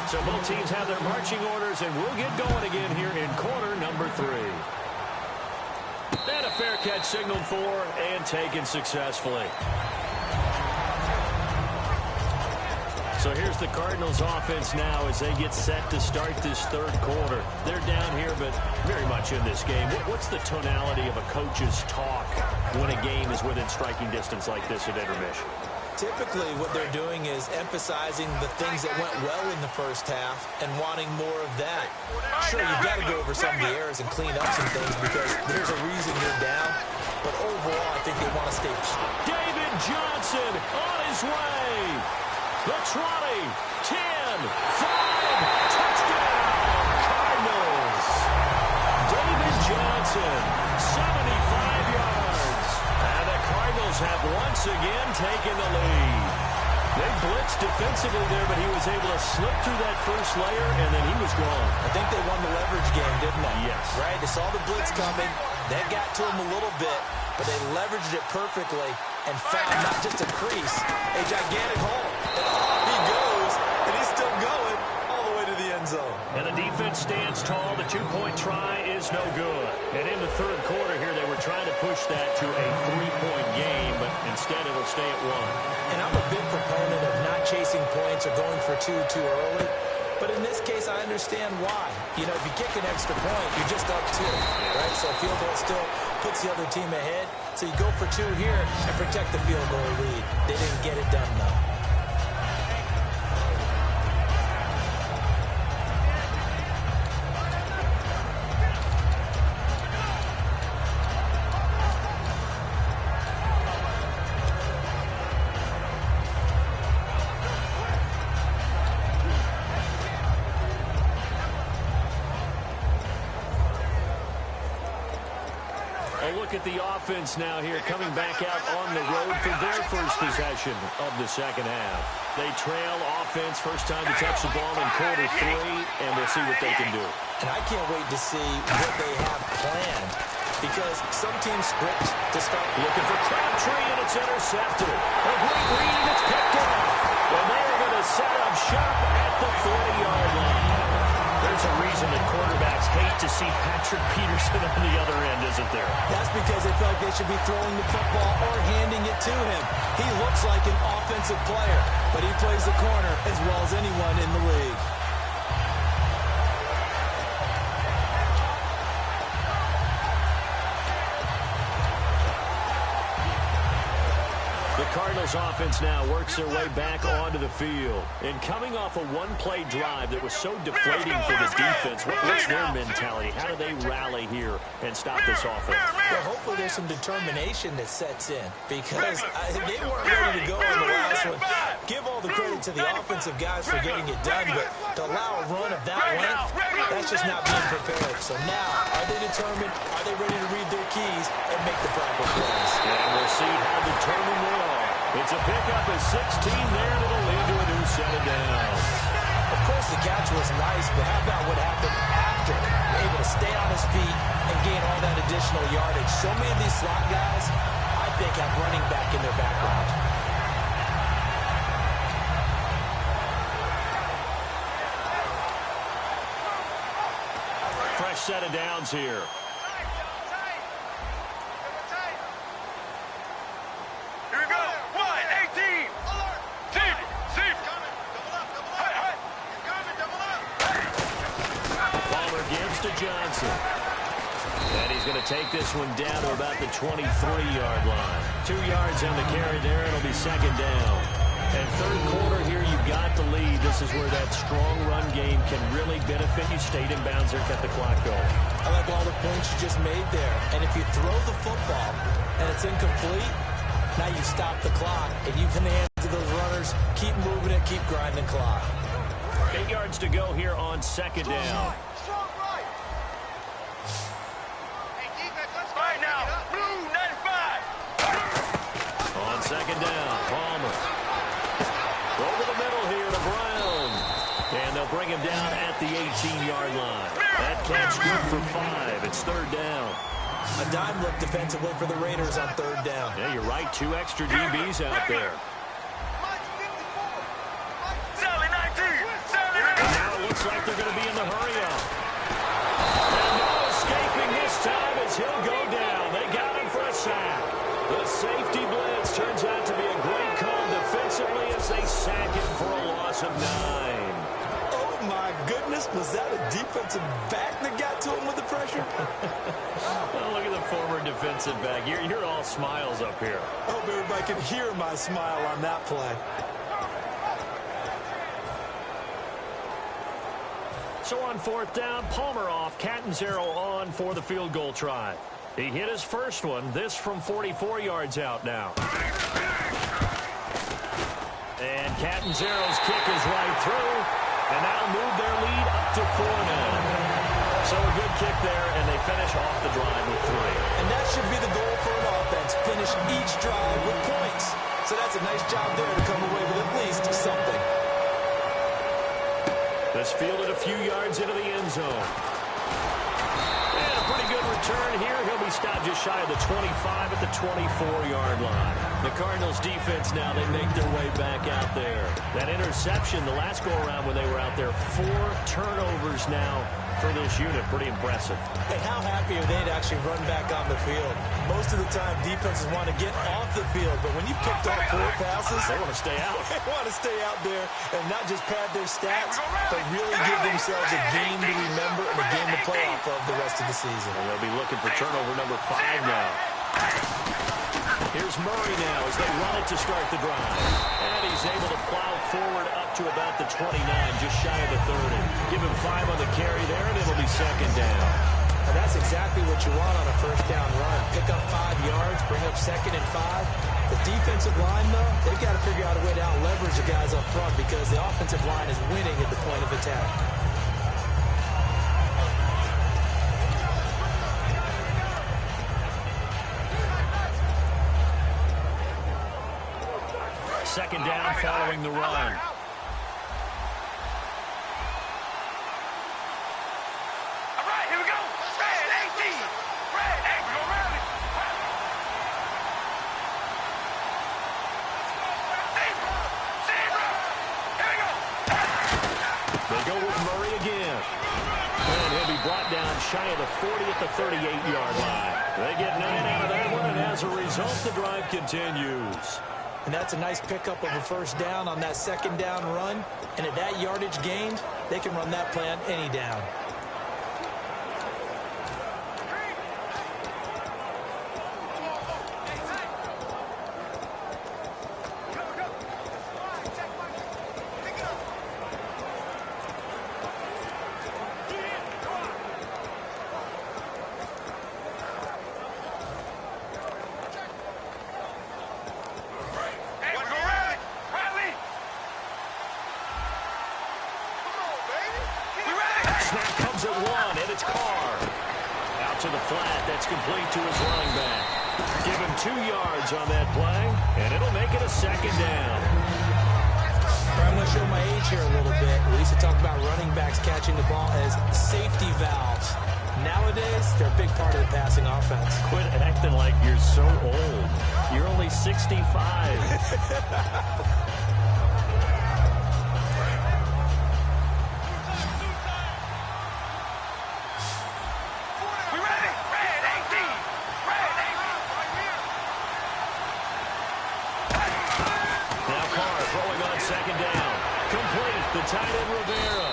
So both teams have their marching orders, and we'll get going again here in quarter number 3. And a fair catch signaled for and taken successfully. So here's the Cardinals offense now as they get set to start this third quarter. They're down here, but very much in this game. What's the tonality of a coach's talk when a game is within striking distance like this at intermission? Typically, what they're doing is emphasizing the things that went well in the first half and wanting more of that. Sure, you've got to go over some of the errors and clean up some things because there's a reason you're down. But overall, I think they want to stay positive. David Johnson on his way. The 20, 10, 5, touchdown, Cardinals. David Johnson, 75 yards. And the Cardinals have once again taken the lead. They blitzed defensively there, but he was able to slip through that first layer, and then he was gone. I think they won the leverage game, didn't they? Yes. Right? They saw the blitz coming. That got to him a little bit, but they leveraged it perfectly and found not just a crease, a gigantic hole. And off he goes, and he's still going all the way to the end zone. And the defense stands tall. The two-point try is no good. And in the third quarter here, they were trying to push that to a three-point game, but instead it'll stay at 1. And I'm a big proponent of not chasing points or going for two too early. But in this case, I understand why. You know, if you kick an extra point, you're just up 2, right? So field goal still puts the other team ahead. So you go for 2 here and protect the field goal lead. They didn't get it done, though. At the offense now here, coming back out on the road for their first possession of the second half. They trail offense, first time to touch the ball in quarter 3, and we'll see what they can do. And I can't wait to see what they have planned, because some teams script to start looking for Crabtree, and it's intercepted. A great read, and it's picked up. And they're going to set up shop at the 40-yard line. There's a reason that quarterbacks hate to see Patrick Peterson on the other end, isn't there? That's because they feel like they should be throwing the football or handing it to him. He looks like an offensive player, but he plays the corner as well as anyone in the league. Cardinals offense now works their way back onto the field. And coming off a one-play drive that was so deflating for the defense, what's their mentality? How do they rally here and stop this offense? Well, hopefully there's some determination that sets in, because they weren't ready to go on the last one. Give all the credit to the offensive guys for getting it done, but to allow a run of that length, that's just not being prepared. So now, are they determined? Are they ready to read their keys and make the proper plays? And we'll see how determined they are. It's a pickup of 16 there that'll lead to a new set of downs. Of course, the catch was nice, but how about what happened after? Able to stay on his feet and gain all that additional yardage. So many of these slot guys, I think, have running back in their background. Fresh set of downs here. Johnson. And he's going to take this one down to about the 23-yard line. 2 yards on the carry there. It'll be second down. And third quarter here, you've got the lead. This is where that strong run game can really benefit you. Stayed in bounds there, kept the clock going. I like all the points you just made there. And if you throw the football and it's incomplete, now you stop the clock and you've in the hands of those runners. Keep moving it, keep grinding the clock. 8 yards to go here on second down. On second down, Palmer. Over the middle here to Brown. And they'll bring him down at the 18-yard line. That catch good for 5. It's third down. A dime look defensively for the Raiders on third down. Yeah, you're right. 2 extra DBs out there. And now looks like they're going to be in the hurry-up. And no escaping this time as he'll go down. They got him for a sack. The safety blitz turns out to be a great call defensively as they sack him for a loss of 9. Oh, my goodness. Was that a defensive back that got to him with the pressure? Well, look at the former defensive back. You're all smiles up here. I hope everybody can hear my smile on that play. So on 4th down, Palmer off, Catanzaro on for the field goal try. He hit his first one, this from 44 yards out now. And Catanzaro's kick is right through, and that'll move their lead up to 4 now. So a good kick there, and they finish off the drive with 3. And that should be the goal for an offense, finish each drive with points. So that's a nice job there to come away with at least something. This fielded a few yards into the end zone. And a pretty good return here. He'll be stopped just shy of the 25 at the 24-yard line. The Cardinals defense now, they make their way back out there. That interception the last go-around when they were out there, 4 turnovers now for this unit. Pretty impressive. And how happy are they to actually run back on the field? Most of the time, defenses want to get off the field, but when you picked off 4 passes, they want to stay out. They want to stay out there and not just pad their stats, but really give themselves a game to remember and a game to play off of the rest of the season. And they'll be looking for turnover number 5 now. Here's Murray now as they run it to start the drive. And he's able to plow forward up to about the 29, just shy of the 30. Give him 5 on the carry there, and it'll be 2nd down. And that's exactly what you want on a 1st down run. Pick up 5 yards, bring up 2nd and 5. The defensive line, though, they've got to figure out a way to out-leverage the guys up front because the offensive line is winning at the point of attack. Second down following the run. All right, here we go. Red 18. Red 8. We go rally. Zebra. Here we go. They go with Murray again. And he'll be brought down shy of the 40 at the 38-yard line. They get 9 out of that one, and as a result, the drive continues. And that's a nice pickup of a 1st down on that 2nd down run. And at that yardage gained, they can run that play on any down. Complete to his running back. Give him 2 yards on that play, and it'll make it a 2nd down. I'm going to show my age here a little bit. We used to talk about running backs catching the ball as safety valves. Nowadays, they're a big part of the passing offense. Quit acting like you're so old. You're only 65. Tight end Rivera.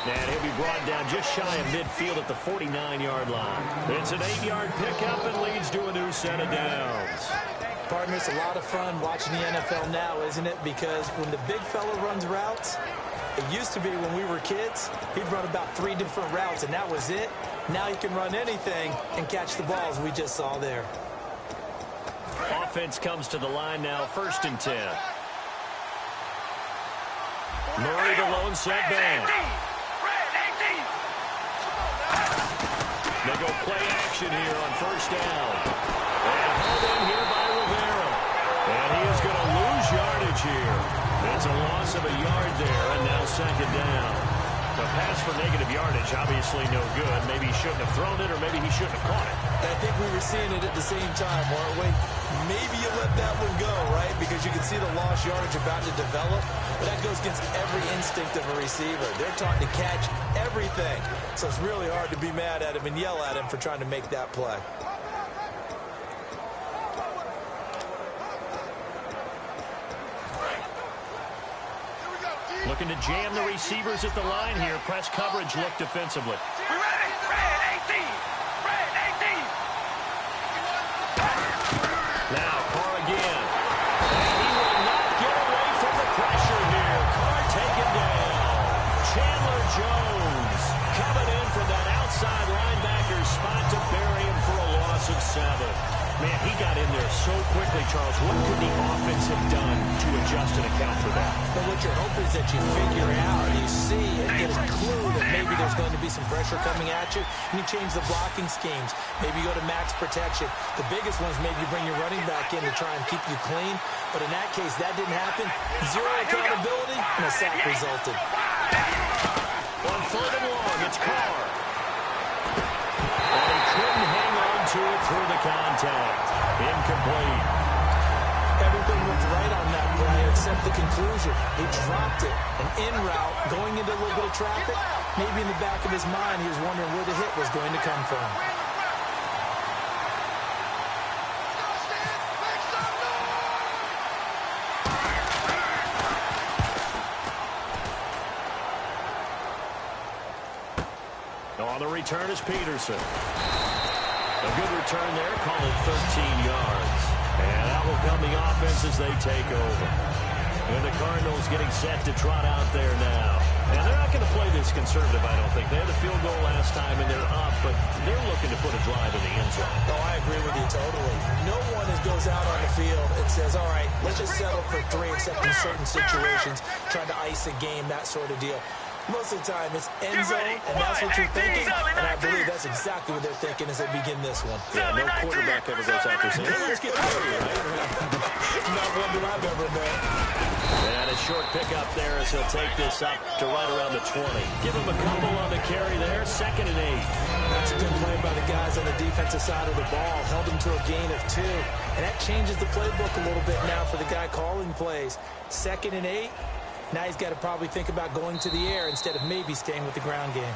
And he'll be brought down just shy of midfield at the 49-yard line. It's an 8-yard pickup and leads to a new set of downs. Partner, it's a lot of fun watching the NFL now, isn't it? Because when the big fella runs routes, it used to be when we were kids, he'd run about 3 different routes, and that was it. Now he can run anything and catch the balls we just saw there. Offense comes to the line now, 1st and 10. Murray, the lone setback. They go play action here on 1st down. And held in here by Rivera. And he is going to lose yardage here. It's a loss of a yard there, and now 2nd down. The pass for negative yardage, obviously no good. Maybe he shouldn't have thrown it, or maybe he shouldn't have caught it. I think we were seeing it at the same time, weren't we? Maybe you let that one go, right? Because you can see the lost yardage about to develop. But that goes against every instinct of a receiver. They're taught to catch everything. So it's really hard to be mad at him and yell at him for trying to make that play. Looking to jam the receivers at the line here. Press coverage look defensively. We ready? Red 18. Red 18. Now, Carr again. And he will not get away from the pressure here. Carr taken down. Chandler Jones coming in from that outside linebacker spot to bury him for a loss of 7. Man, he got in there so quickly, Charles. What could the offense have done to adjust and account for that? But what you're hoping is that you figure out, you see, and get a clue that maybe there's going to be some pressure coming at you, and you change the blocking schemes. Maybe you go to max protection. The biggest one is maybe you bring your running back in to try and keep you clean. But in that case, that didn't happen. Zero accountability, and a sack resulted. On 3rd and long, it's Carr. And he couldn't hang on to it through the contact. Incomplete. Everything looked right on that play except the conclusion. He dropped it. An in route, going into a little bit of traffic. Maybe in the back of his mind, he was wondering where the hit was going to come from. On the return is Peterson. A good return there, call it 13 yards. And that will come the offense as they take over. And the Cardinals getting set to trot out there now. And they're not going to play this conservative, I don't think. They had a field goal last time, and they're up, but they're looking to put a drive in the end zone. Oh, I agree with you totally. No one goes out on the field and says, all right, let's just settle for 3, except in certain situations, trying to ice a game, that sort of deal. Most of the time, it's end zone, and that's what you're thinking. And I believe that's exactly what they're thinking as they begin this one. Yeah, no quarterback ever goes after saying, hey, let's get 3, right? Not one that I've ever met. And a short pickup there as he'll take this up to right around the 20. Give him a couple on the carry there, 2nd and 8. That's a good play by the guys on the defensive side of the ball. Held him to a gain of 2. And that changes the playbook a little bit now for the guy calling plays. 2nd and 8. Now he's got to probably think about going to the air instead of maybe staying with the ground game.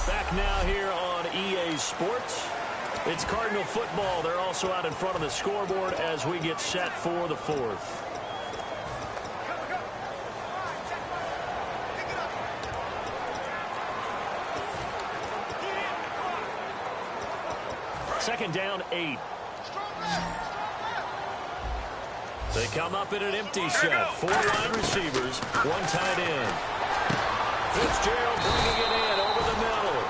Back now here on EA Sports. It's Cardinal football. They're also out in front of the scoreboard as we get set for the 4th. Second down, 8. They come up in an empty set. 4 wide receivers, 1 tight end. Fitzgerald bringing it in over the middle.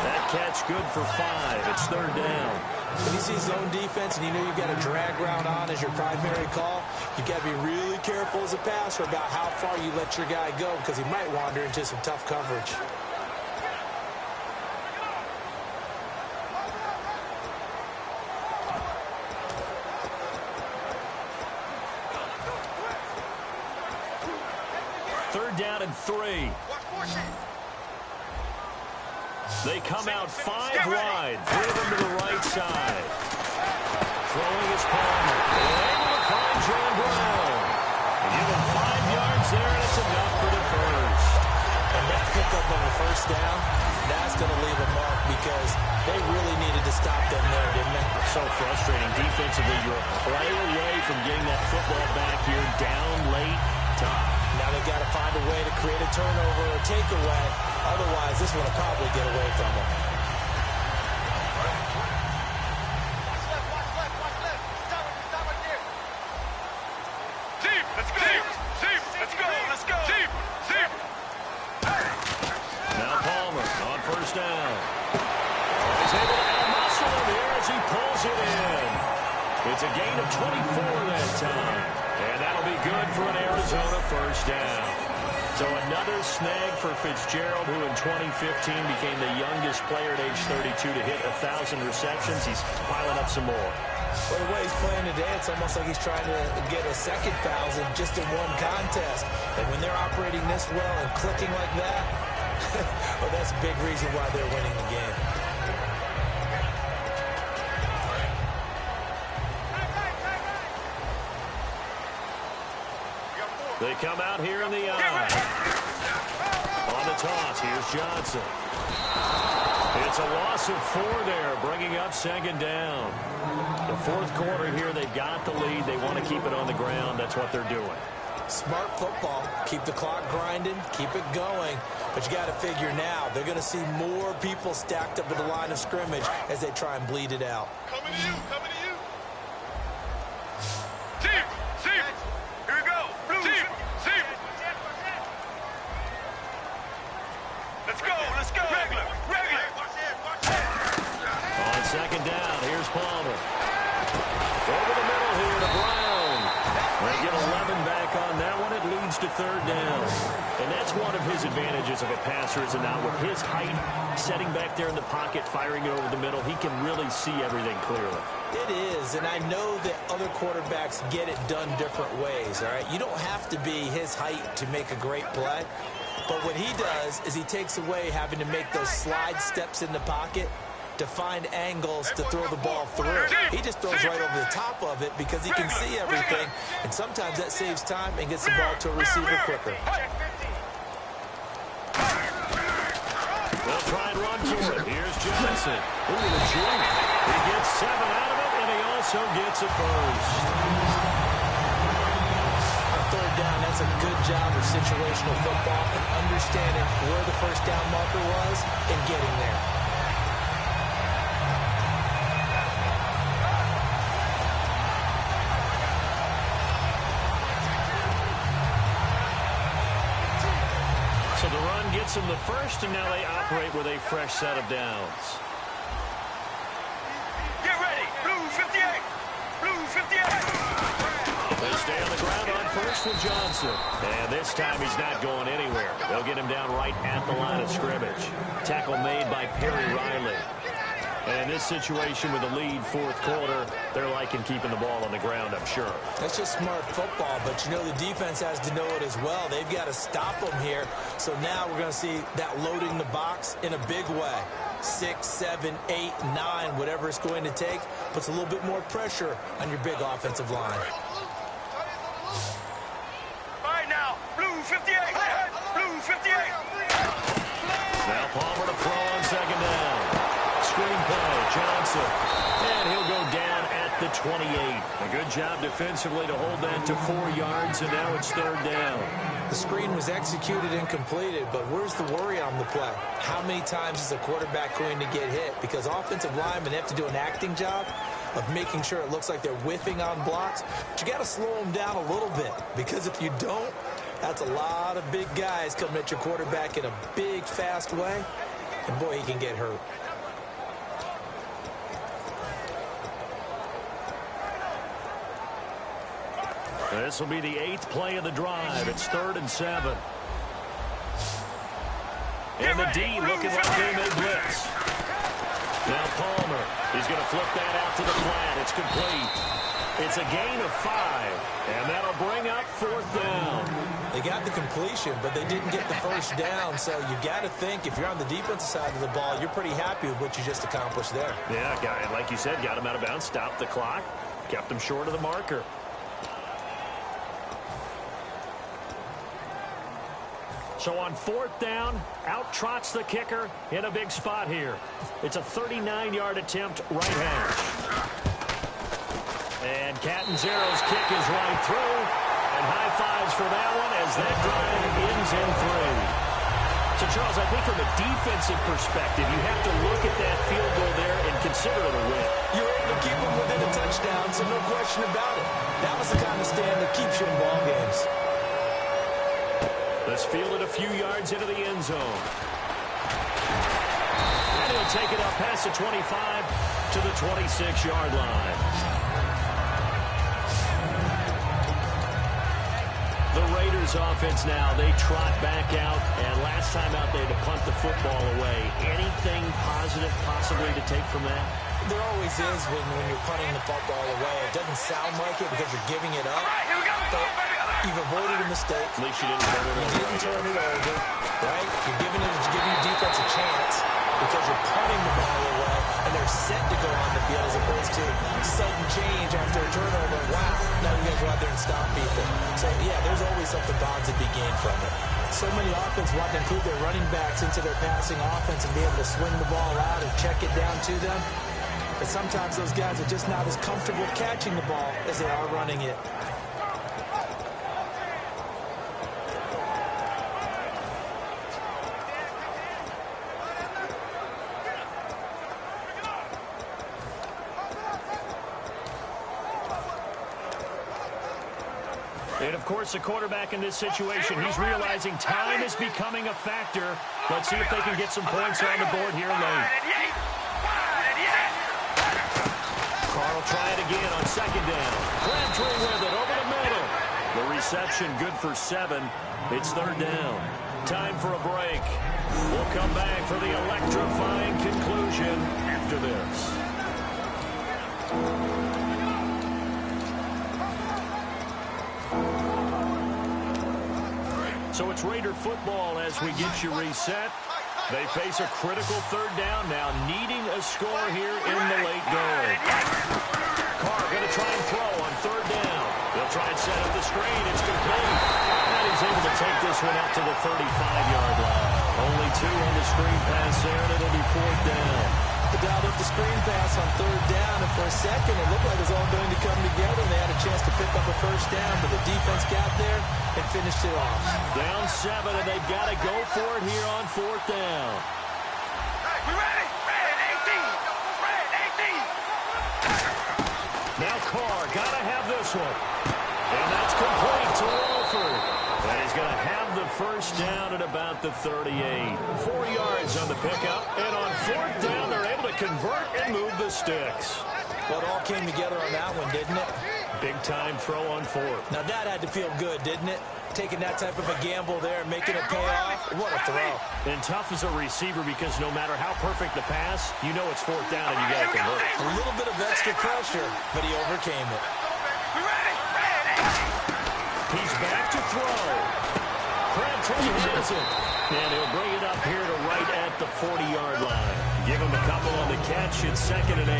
That catch good for 5. It's 3rd down. When you see zone defense and you know you've got a drag route on as your primary call, you've got to be really careful as a passer about how far you let your guy go because he might wander into some tough coverage. Down and 3. They come out 5 wide. 3 of them to the right side. Throwing his Palmer. Able to find John Brown. Give him 5 yards there, and it's enough for the first. And that pickup on the first down, that's going to leave a mark because they really needed to stop them there, didn't they? So frustrating. Defensively, you're a play away from getting that football back here. Down late. Tough. Now they've got to find a way to create a turnover or takeaway. Otherwise, this one will probably get away from them. Deep, let's go. Deep, let's go. Let's go. Deep, deep. Now Palmer on first down. He's able to add muscle in here as he pulls it in. It's a gain of 24 that time. And that'll be good for an Arizona first down. So another snag for Fitzgerald, who in 2015 became the youngest player at age 32 to hit 1,000 receptions. He's piling up some more. Well, the way he's playing today, it's almost like he's trying to get a second 1,000 just in one contest. And when they're operating this well and clicking like that, Well, that's a big reason why they're winning the game. They come out here in the eye. On the toss, here's Johnson. It's a loss of 4 there, bringing up second down. The fourth quarter here, they've got the lead. They want to keep it on the ground. That's what they're doing. Smart football. Keep the clock grinding. Keep it going. But you got to figure now, they're going to see more people stacked up at the line of scrimmage as they try and bleed it out. Coming to you, coming to you. Team, team. Here we go. Team, team. Let's go, let's go. Regular, regular. On second down, here's Palmer. Over the middle here to Brown. They get 11 back on that one. It leads to third down. And that's one of his advantages of a passer, is now with his height, setting back there in the pocket, firing it over the middle, he can really see everything clearly. It is, and I know that other quarterbacks get it done different ways, all right? You don't have to be his height to make a great play. But what he does is he takes away having to make those slide steps in the pocket to find angles to throw the ball through. He just throws right over the top of it because he can see everything, and sometimes that saves time and gets the ball to a receiver quicker. They'll try and run to it. Here's Johnson. Ooh, the jump. He gets 7 out of it, and he also gets a first. On third down, that's a good job of situational football and understanding where the first down marker was and getting there. So the run gets them the first, and now they operate with a fresh set of downs. Get ready. Blue 58. Blue 58. They stay on the ground on first with Johnson. And this time he's not going anywhere. They'll get him down right at the line of scrimmage. Tackle made by Perry Riley. And in this situation with the lead fourth quarter, they're liking keeping the ball on the ground, I'm sure. That's just smart football, but you know the defense has to know it as well. They've got to stop them here. So now we're going to see that loading the box in a big way. 6, 7, 8, 9, whatever it's going to take, puts a little bit more pressure on your big offensive line. All right now. Blue 58. Blue 58. Now Palmer to throw on second down. Screen play, Johnson. And he'll go down at the 28. A good job defensively to hold that to 4 yards, and now it's third down. The screen was executed and completed, but where's the worry on the play? How many times is a quarterback going to get hit? Because offensive linemen have to do an acting job of making sure it looks like they're whiffing on blocks. But you got to slow them down a little bit, because if you don't, that's a lot of big guys coming at your quarterback in a big, fast way. And boy, he can get hurt. This will be the 8th play of the drive. It's 3rd and 7. And the D looking like they may blitz. Now Palmer, he's going to flip that out to the flat. It's complete. It's a gain of 5, and that'll bring up 4th down. They got the completion, but they didn't get the first down, so you got to think if you're on the defensive side of the ball, you're pretty happy with what you just accomplished there. Yeah, like you said, got him out of bounds, stopped the clock, kept him short of the marker. So on 4th down, out trots the kicker in a big spot here. It's a 39-yard attempt, right hash. And Catanzaro's kick is right through. And high fives for that one as that drive ends in 3. So, Charles, I think from a defensive perspective, you have to look at that field goal there and consider it a win. You're able to keep them within a touchdown, so no question about it. That was the kind of stand that keeps you in ball games. Let's field it a few yards into the end zone. And he'll take it up past the 25 to the 26-yard line. The Raiders offense now, they trot back out, and last time out they had to punt the football away. Anything positive possibly to take from that? There always is when you're punting the football away. It doesn't sound like it because you're giving it up. But you've avoided a mistake. At least you didn't turn it over. You didn't turn it over, right? You're giving it turnover. Wow, now you guys go out there and stop people. So, yeah, there's always something bounds to be gained from it. So many offense want to include their running backs into their passing offense and be able to swing the ball out and check it down to them. But sometimes those guys are just not as comfortable catching the ball as they are running it. And, of course, the quarterback in this situation, he's realizing time is becoming a factor. Let's see if they can get some points on the board here late. Carr will try it again on second down. Crabtree with it over the middle. The reception good for 7. It's third down. Time for a break. We'll come back for the electrifying conclusion after this. So it's Raider football as we get you reset. They face a critical third down now, needing a score here in the late going. Carr going to try and throw on third down. They'll try and set up the screen. It's complete. And he's able to take this one up to the 35-yard line. Only 2 on the screen pass there, and it'll be fourth down. They dialed up the screen pass on third down, and for a second it looked like it was all going to come together, and they had a chance to pick up a first down, but the defense got there and finished it off. Down 7, and they've got to go for it here on fourth down. Hey, we ready? Red 18. Red 18. Now Carr got to have this one. And that's complete to Wolford. And he's going to have the first down at about the 38. 4 yards on the pickup. And on fourth down, they're able to convert and move the sticks. Well, it all came together on that one, didn't it? Big-time throw on fourth. Now, that had to feel good, didn't it? Taking that type of a gamble there and making it pay off. What a throw. And tough as a receiver because no matter how perfect the pass, you know it's fourth down and you got to convert. A little bit of extra pressure, but he overcame it. We ready? Red 18. He's back to throw. Crabtree has it. And he'll bring it up here to right at the 40-yard line. Give him a couple on the catch. It's 2nd and 8.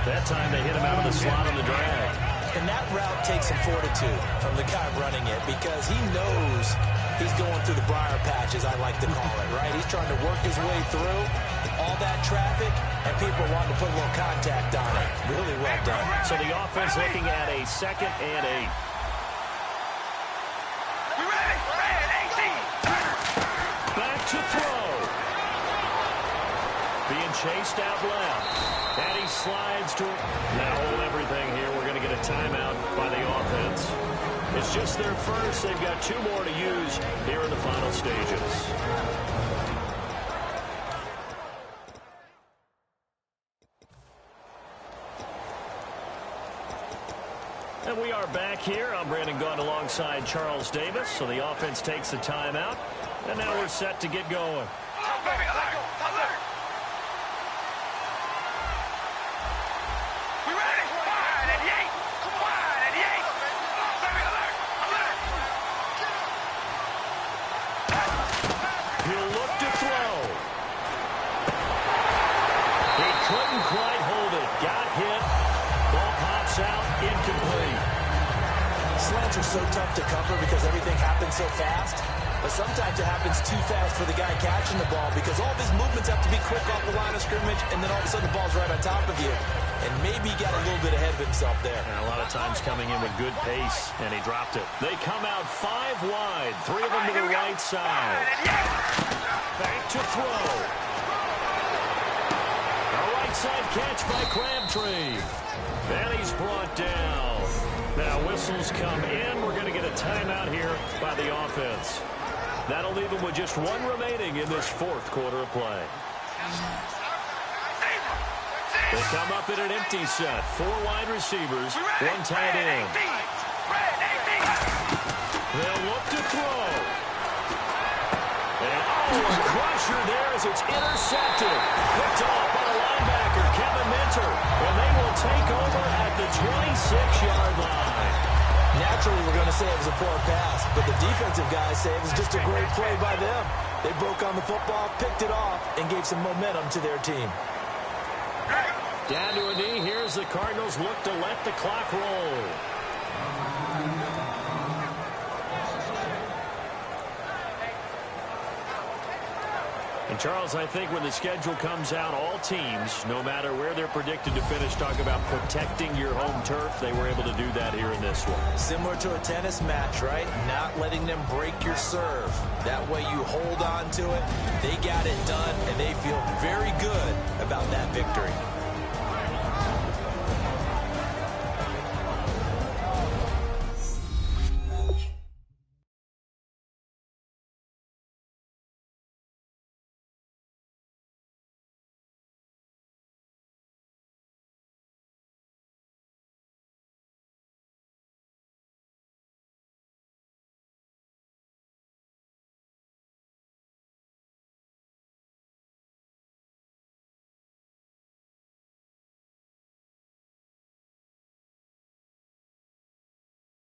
That time they hit him out of the slot on the drag. And that route takes some fortitude from the guy running it because he knows he's going through the briar patch, as I like to call it, right? He's trying to work his way through all that traffic, and people want to put a little contact on it. Really well done. So the offense looking at a 2nd and 8. We ready? Red 18. Back to throw. Being chased out left. And he slides to it. Now hold everything here. We're going to get a timeout by the offense. It's just their first. They've got 2 more to use here in the final stages. And we are back here. I'm Brandon Gunn alongside Charles Davis. So the offense takes the timeout. And now we're set to get going. Baby, alert! Alert! We ready? Wide at the 8. Wide at the 8. Baby, alert! Alert! He'll look to throw. He couldn't quite hold it. Got hit. Ball pops out. Incomplete. Slants are so tough to cover because everything happens so fast. But sometimes it happens too fast for the guy catching the ball because all of his movements have to be quick off the line of scrimmage, and then all of a sudden the ball's right on top of you. And maybe he got a little bit ahead of himself there. And a lot of times coming in with good pace, and he dropped it. They come out 5 wide, 3 of them to the right side. Back to throw. A right side catch by Crabtree. And he's brought down. Now whistles come in. We're going to get a timeout here by the offense. That'll leave them with just 1 remaining in this 4th quarter of play. They come up in an empty set. 4 wide receivers, 1 tight end. They'll look to throw. And a crusher there as it's intercepted. Picked off by the linebacker, Kevin Minter. And they will take over at the 26-yard line. Naturally, we're going to say it was a poor pass, but the defensive guys say it was just a great play by them. They broke on the football, picked it off, and gave some momentum to their team. Down to a knee. Here's the Cardinals look to let the clock roll. And, Charles, I think when the schedule comes out, all teams, no matter where they're predicted to finish, talk about protecting your home turf. They were able to do that here in this one. Similar to a tennis match, right? Not letting them break your serve. That way you hold on to it. They got it done, and they feel very good about that victory.